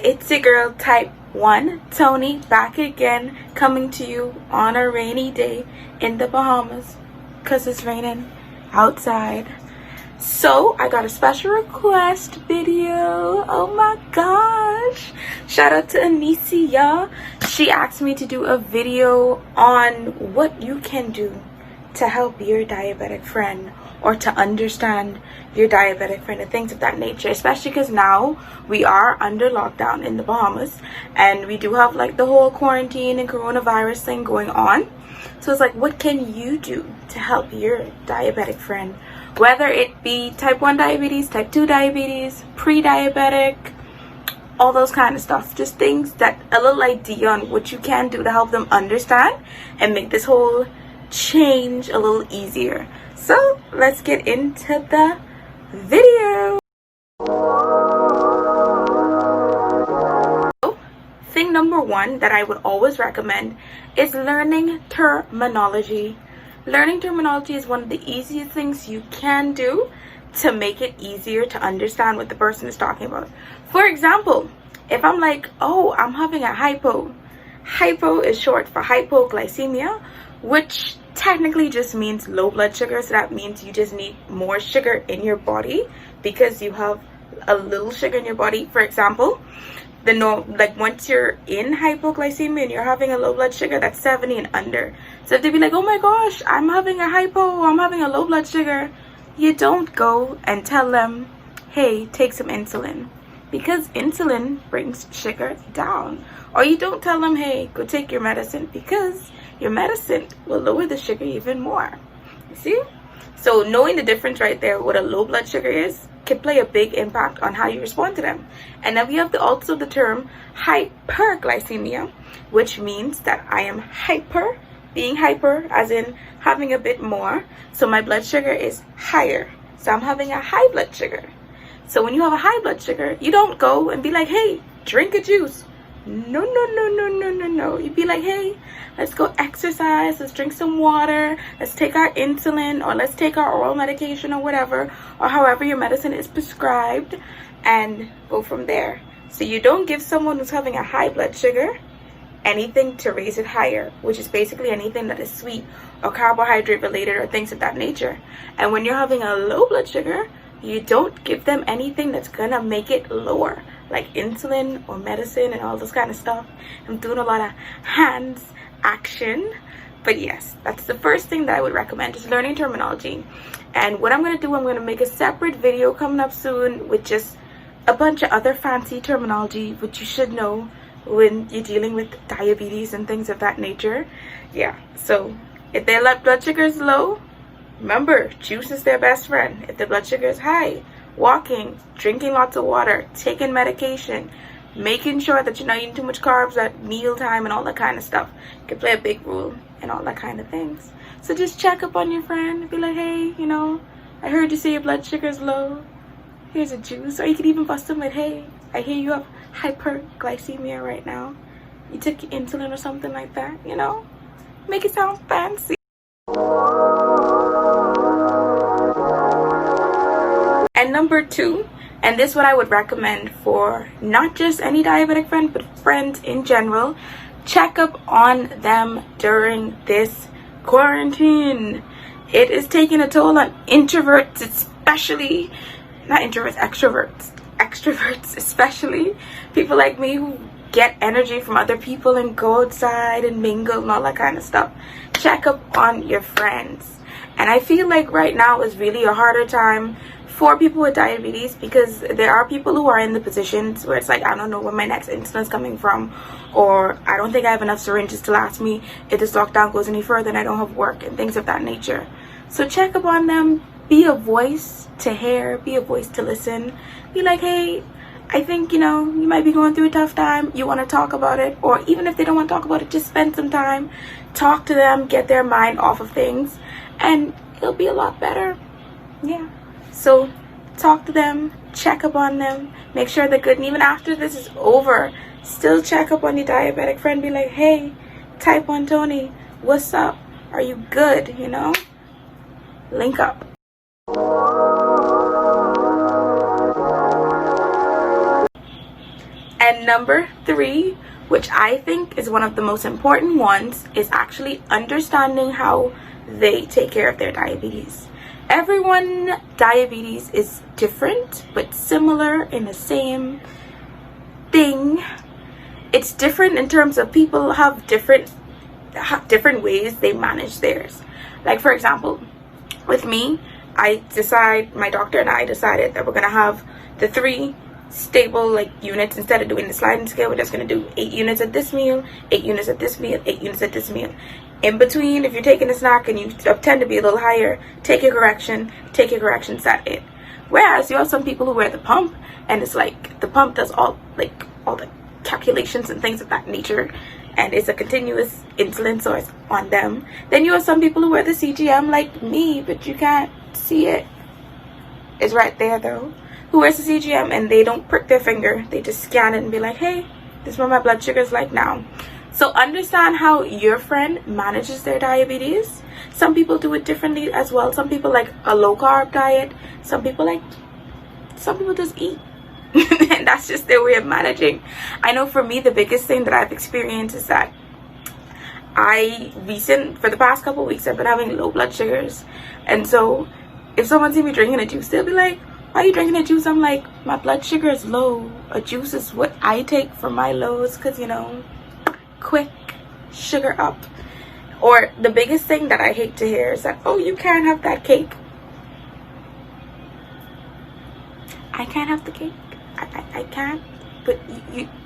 It's your girl type 1 Tony, back again, coming to you on a rainy day in the Bahamas because it's raining outside. So I got a special request video. Oh my gosh, shout out to Anicia. She asked me to do a video on what you can do to help your diabetic friend, or to understand your diabetic friend and things of that nature, especially because now we are under lockdown in the Bahamas and we do have like the whole quarantine and coronavirus thing going on. So it's like, what can you do to help your diabetic friend, whether it be type 1 diabetes, type 2 diabetes, pre-diabetic, all those kind of stuff. Just things that a little idea on what you can do to help them understand and make this whole change a little easier. So let's get into the video. Thing number one that I would always recommend is learning terminology. Learning terminology is one of the easiest things you can do to make it easier to understand what the person is talking about. For example, if I'm like, oh, I'm having a hypo. Hypo is short for hypoglycemia, which technically just means low blood sugar. So that means you just need more sugar in your body because you have a little sugar in your body. For example, once you're in hypoglycemia and you're having a low blood sugar, that's 70 and under. So if they be like, oh my gosh, I'm having a hypo, I'm having a low blood sugar, you don't go and tell them, hey, take some insulin, because insulin brings sugar down. Or you don't tell them, hey, go take your medicine, because your medicine will lower the sugar even more. You see? So knowing the difference right there, what a low blood sugar is, can play a big impact on how you respond to them. And then we have also the term hyperglycemia, which means that I am hyper, being hyper as in having a bit more. So my blood sugar is higher. So I'm having a high blood sugar. So when you have a high blood sugar, you don't go and be like, hey, drink a juice. No. You'd be like, hey, let's go exercise, let's drink some water, let's take our insulin, or let's take our oral medication, or whatever, or however your medicine is prescribed, and go from there. So you don't give someone who's having a high blood sugar anything to raise it higher, which is basically anything that is sweet or carbohydrate related or things of that nature. And when you're having a low blood sugar, you don't give them anything that's gonna make it lower, like insulin or medicine and all this kind of stuff. I'm doing a lot of hands action, but yes, that's the first thing that I would recommend, is learning terminology. And what I'm going to do, I'm going to make a separate video coming up soon with just a bunch of other fancy terminology which you should know when you're dealing with diabetes and things of that nature. Yeah, so if their blood sugar is low, remember, juice is their best friend. If their blood sugar is high, walking, drinking lots of water, taking medication, making sure that you're not eating too much carbs at mealtime and all that kind of stuff can play a big role in all that kind of things. So just check up on your friend, be like, hey, you know, I heard you say your blood sugar is low, here's a juice. Or you could even bust them with, hey, I hear you have hyperglycemia right now, you took your insulin or something like that, you know, make it sound fancy. And number two, and this is what I would recommend for not just any diabetic friend, but friends in general, check up on them during this quarantine. It is taking a toll on introverts, especially, not introverts, extroverts especially, people like me who get energy from other people and go outside and mingle and all that kind of stuff. Check up on your friends. And I feel like right now is really a harder time for people with diabetes, because there are people who are in the positions where it's like, I don't know where my next insulin is coming from, or I don't think I have enough syringes to last me if this lockdown goes any further and I don't have work and things of that nature. So check up on them, be a voice to hear, be a voice to listen, be like, hey, I think, you know, you might be going through a tough time, you want to talk about it. Or even if they don't want to talk about it, just spend some time, talk to them, get their mind off of things, and it'll be a lot better. Yeah. So talk to them, check up on them, make sure they're good. And even after this is over, still check up on your diabetic friend. Be like, hey, type 1 Tony, what's up? Are you good? You know, link up. And Number 3, which I think is one of the most important ones, is actually understanding how they take care of their diabetes. Everyone diabetes is different but similar in the same thing. It's different in terms of people have different ways they manage theirs. Like for example, with me, my doctor and I decided that we're gonna have the 3 stable like units. Instead of doing the sliding scale, we're just going to do 8 units at this meal, 8 units at this meal, 8 units at this meal. In between, if you're taking a snack and you tend to be a little higher, take your corrections at it. Whereas you have some people who wear the pump, and it's like the pump does all the calculations and things of that nature, and it's a continuous insulin source on them. Then you have some people who wear the CGM like me, but you can't see it. It's right there though. Who wears the CGM and they don't prick their finger, they just scan it and be like, hey, this is what my blood sugar is like now. So understand how your friend manages their diabetes. Some people do it differently as well. Some people like a low carb diet. Some people just eat. And that's just their way of managing. I know for me, the biggest thing that I've experienced is that for the past couple of weeks, I've been having low blood sugars. And so if someone sees me drinking a juice, they'll be like, why are you drinking a juice? I'm like, my blood sugar is low. A juice is what I take for my lows, because, you know, quick sugar up. Or the biggest thing that I hate to hear is that, oh, you can't have that cake. I can't have the cake. I can't. But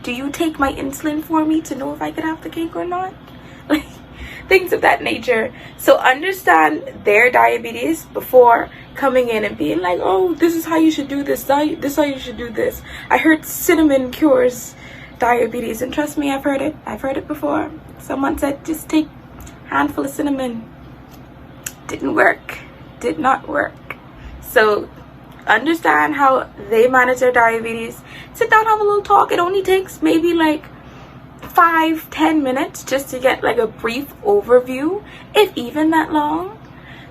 do you take my insulin for me to know if I can have the cake or not? Like, things of that nature. So understand their diabetes before coming in and being like, oh, this is how you should do this, this is how you should do this. I heard cinnamon cures diabetes, and trust me, I've heard it before. Someone said just take a handful of cinnamon. Didn't work. Did not work. So understand how they manage their diabetes. Sit down, have a little talk. It only takes maybe like 5-10 minutes just to get like a brief overview, if even that long.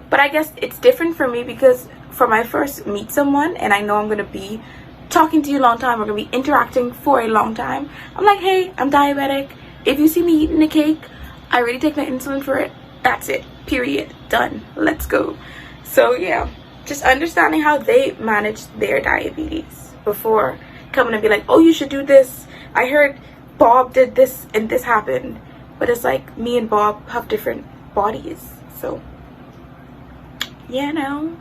But I guess it's different for me because for my first meet someone and I know I'm going to be talking to you a long time, we're going to be interacting for a long time, I'm like, hey, I'm diabetic. If you see me eating a cake, I already take my insulin for it. That's it. Period. Done. Let's go. So yeah, just understanding how they manage their diabetes before coming and be like, oh, you should do this. I heard Bob did this and this happened. But it's like me and Bob have different bodies. So yeah, no.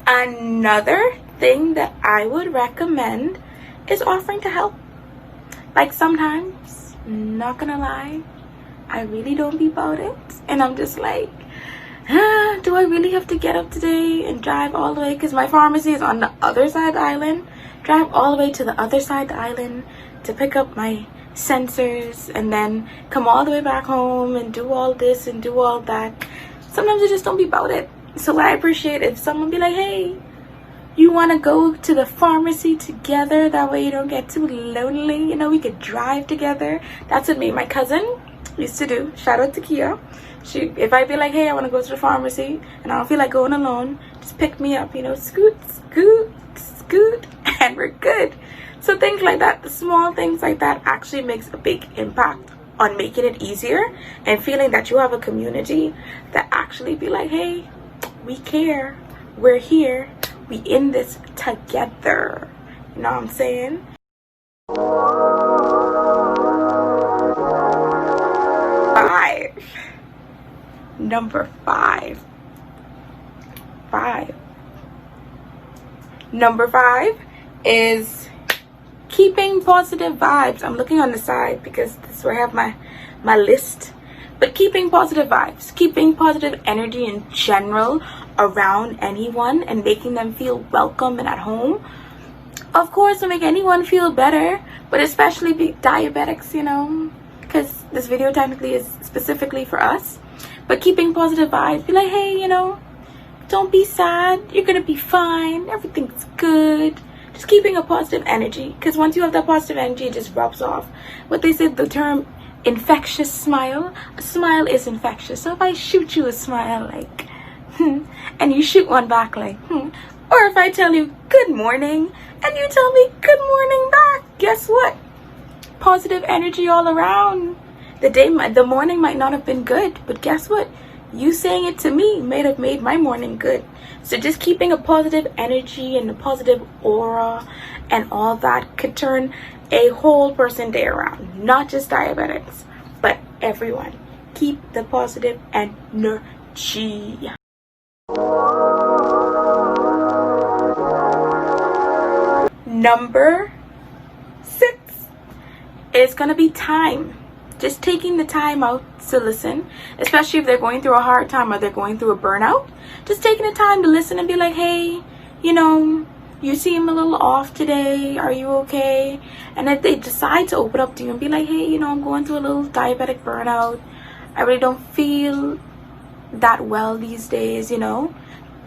Another thing that I would recommend is offering to help. Like sometimes, not gonna lie, I really don't be about it. And I'm just like, do I really have to get up today and drive all the way? Because my pharmacy is on the other side of the island. Drive all the way to the other side of the island to pick up my sensors and then come all the way back home and do all this and do all that. Sometimes I just don't be about it. So I appreciate if someone be like, hey, you want to go to the pharmacy together? That way you don't get too lonely. You know, we could drive together. That's what me and my cousin used to do. Shout out to Kia. If I be like, hey, I want to go to the pharmacy and I don't feel like going alone, just pick me up, you know, scoot, and we're good. So things like that, the small things like that actually makes a big impact on making it easier and feeling that you have a community that actually be like, hey, we care, we're here, we in this together. You know what I'm saying? Number five is keeping positive vibes. I'm looking on the side because this is where I have my list. But keeping positive vibes, keeping positive energy in general around anyone and making them feel welcome and at home. Of course, to make anyone feel better, but especially diabetics, you know, because this video technically is specifically for us. But keeping positive vibes, be like, hey, you know, don't be sad. You're going to be fine. Everything's good. Just keeping a positive energy. Because once you have that positive energy, it just rubs off. What they said, the term infectious smile. A smile is infectious. So if I shoot you a smile, like, and you shoot one back like, or if I tell you good morning and you tell me good morning back, guess what? Positive energy all around. The morning might not have been good, but guess what? You saying it to me may have made my morning good. So just keeping a positive energy and a positive aura and all that could turn a whole person day around. Not just diabetics, but everyone. Keep the positive energy. Number 6 is going to be time. Just taking the time out to listen, especially if they're going through a hard time or they're going through a burnout. Just taking the time to listen and be like, hey, you seem a little off today. Are you okay? And if they decide to open up to you and be like, hey, I'm going through a little diabetic burnout. I really don't feel that well these days,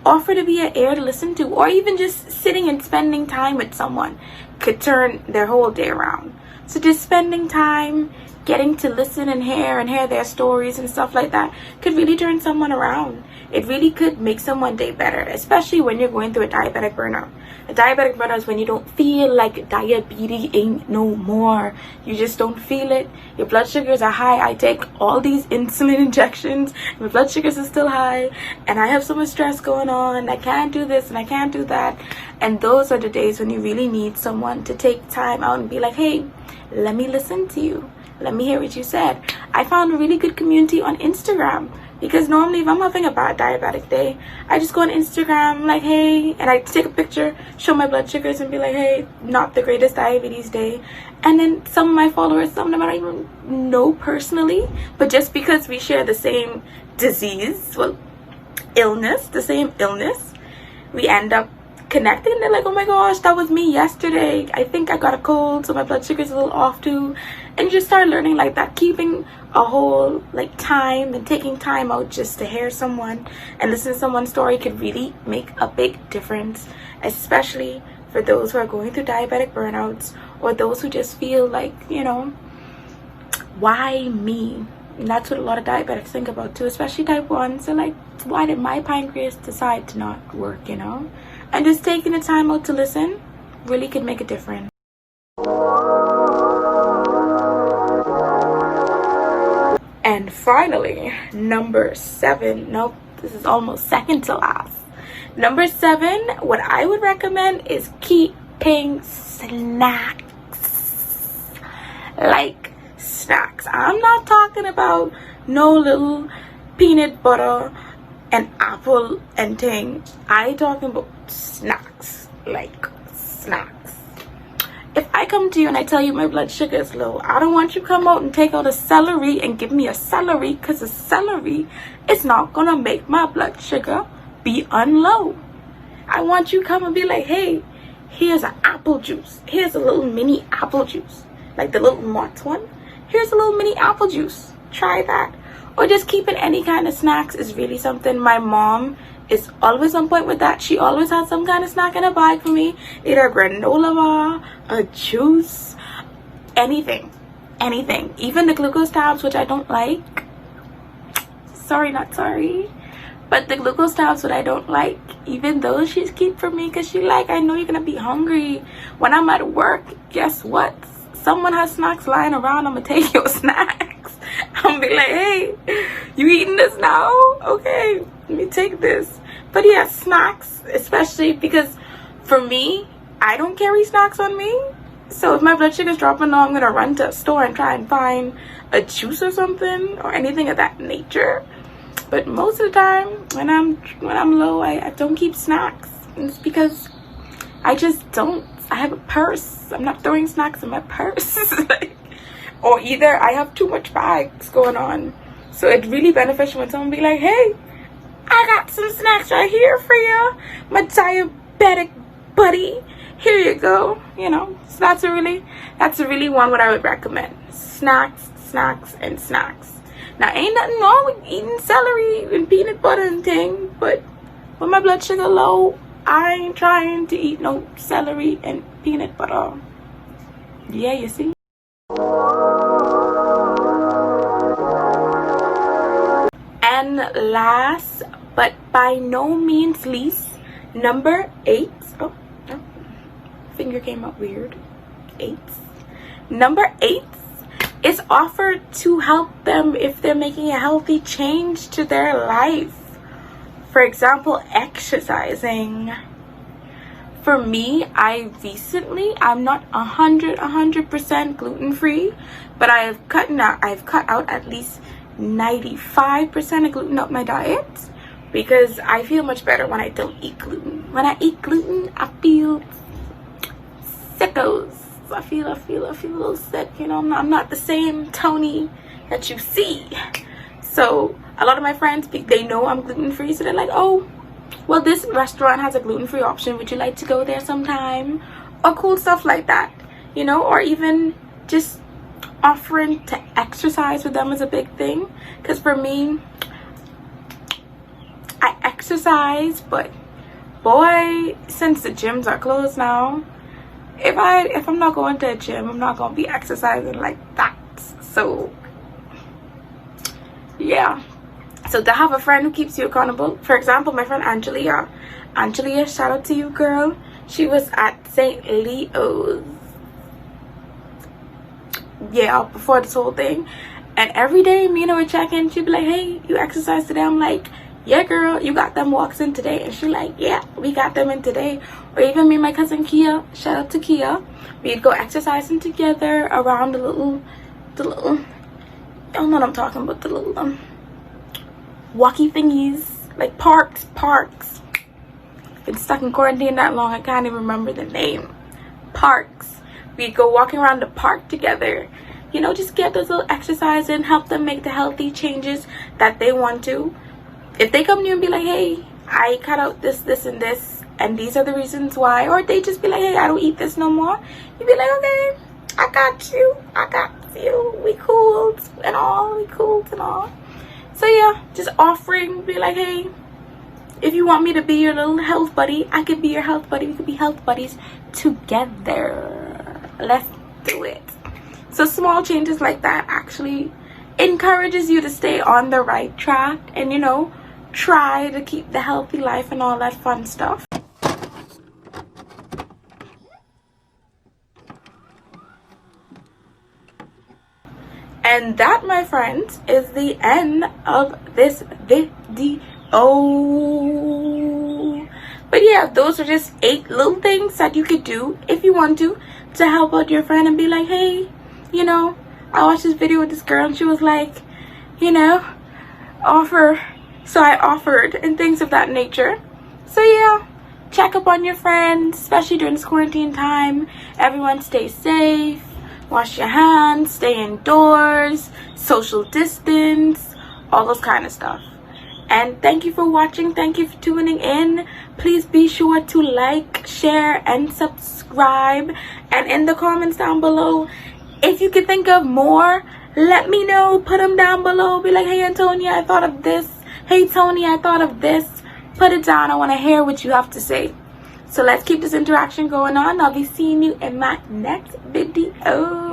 Offer to be an ear to listen to, or even just sitting and spending time with someone could turn their whole day around. So just spending time, getting to listen and hear their stories and stuff like that could really turn someone around. It really could make someone's day better, especially when you're going through a diabetic burnout. A diabetic burnout is when you don't feel like diabetes ain't no more. You just don't feel it. Your blood sugars are high. I take all these insulin injections. My blood sugars are still high. And I have so much stress going on. I can't do this and I can't do that. And those are the days when you really need someone to take time out and be like, hey, let me listen to you. Let me hear what you said. I found a really good community on Instagram. Because normally if I'm having a bad diabetic day, I just go on Instagram like, hey, and I take a picture, show my blood sugars and be like, hey, not the greatest diabetes day. And then some of my followers, some of them I don't even know personally, but just because we share the same disease, the same illness, we end up connecting. And they're like, oh my gosh, that was me yesterday. I think I got a cold, so my blood sugar's a little off too. And you just start learning like that, keeping a whole time and taking time out just to hear someone and listen to someone's story could really make a big difference, especially for those who are going through diabetic burnouts or those who just feel like, why me? And that's what a lot of diabetics think about too, especially type 1. So like, why did my pancreas decide to not work, And just taking the time out to listen really could make a difference. And finally, number 7. Nope, this is almost second to last. Number 7, what I would recommend is keeping snacks. Like snacks. I'm not talking about no little peanut butter and apple and thing. I talking about snacks. Like snacks. If I come to you and I tell you my blood sugar is low, I don't want you to come out and take out a celery and give me a celery, because a celery is not gonna make my blood sugar be unlow. I want you to come and be like, hey, here's an apple juice. Here's a little mini apple juice. Like the little Mott's one. Here's a little mini apple juice. Try that. Or just keeping any kind of snacks is really something. My mom is always on point with that. She always has some kind of snack in a bag for me. Either a granola bar, a juice, anything. Even the glucose tabs, which I don't like. Sorry, not sorry. But the glucose tabs, what I don't like, even those she's keep for me, because she like, I know you're gonna be hungry. When I'm at work, guess what? Someone has snacks lying around. I'm gonna take your snacks. I'm gonna be like, hey, you eating this now? Okay, let me take this. But yeah, snacks, especially because for me, I don't carry snacks on me. So if my blood sugar's dropping low, I'm gonna run to a store and try and find a juice or something or anything of that nature. But most of the time, when I'm low, I don't keep snacks. It's because I just don't. I have a purse. I'm not throwing snacks in my purse. Or either I have too much bags going on. So it's really beneficial when someone be like, hey, I got some snacks right here for you, my diabetic buddy. Here you go. So that's a really one what I would recommend. Snacks, and snacks. Now, ain't nothing wrong with eating celery and peanut butter and thing, but when my blood sugar low, I ain't trying to eat no celery and peanut butter. Yeah, you see? And last but by no means least, number 8. Oh, no. Finger came up weird. 8. Number 8 is offered to help them if they're making a healthy change to their life. For example, exercising. For me, I'm not 100% gluten-free, but I've cut out at least 95% of gluten out my diet, because I feel much better when I don't eat gluten. When I eat gluten, I feel sickos. I feel a little sick, you know. I'm not the same Tony that you see. So a lot of my friends, they know I'm gluten-free, so they're like, oh, well, this restaurant has a gluten-free option, would you like to go there sometime? Or cool stuff like that, you know. Or even just offering to exercise with them is a big thing, because for me, I exercise, but boy, since the gyms are closed now, if I'm not going to a gym, I'm not gonna be exercising like that. So yeah, so to have a friend who keeps you accountable. For example, my friend Angelia, shout out to you, girl. She was at St. Leo's, yeah, before this whole thing, and every day me and her would check in. She'd be like, hey, you exercise today? I'm like, yeah, girl, you got them walks in today? And she's like, yeah, we got them in today. Or even me and my cousin Kia, shout out to Kia, we'd go exercising together around the little I don't know what I'm talking about, the little walkie thingies, like parks. Been stuck in quarantine that long, I can't even remember the name. Parks. We'd go walking around the park together, you know, just get those little exercise in, help them make the healthy changes that they want to. If they come to you and be like, hey, I cut out this and this, and these are the reasons why, or they just be like, hey, I don't eat this no more, you'd be like, okay, I got you, we cooled and all. So yeah, just offering, be like, hey, if you want me to be your little health buddy, I could be your health buddy. We could be health buddies together. Let's do it. So small changes like that actually encourages you to stay on the right track and, you know, try to keep the healthy life and all that fun stuff. And that, my friends, is the end of this video. But yeah, those are just 8 little things that you could do if you want to help out your friend and be like, hey, you know, I watched this video with this girl and she was like, you know, offer. So I offered, and things of that nature. So yeah, check up on your friends, especially during this quarantine time. Everyone stay safe, wash your hands, stay indoors, social distance, all those kind of stuff. And thank you for watching. Thank you for tuning in. Please be sure to like, share, and subscribe. And in the comments down below, if you could think of more, let me know. Put them down below. Be like, hey, Antonia, I thought of this. Hey, Tony, I thought of this. Put it down. I want to hear what you have to say. So let's keep this interaction going on. I'll be seeing you in my next video.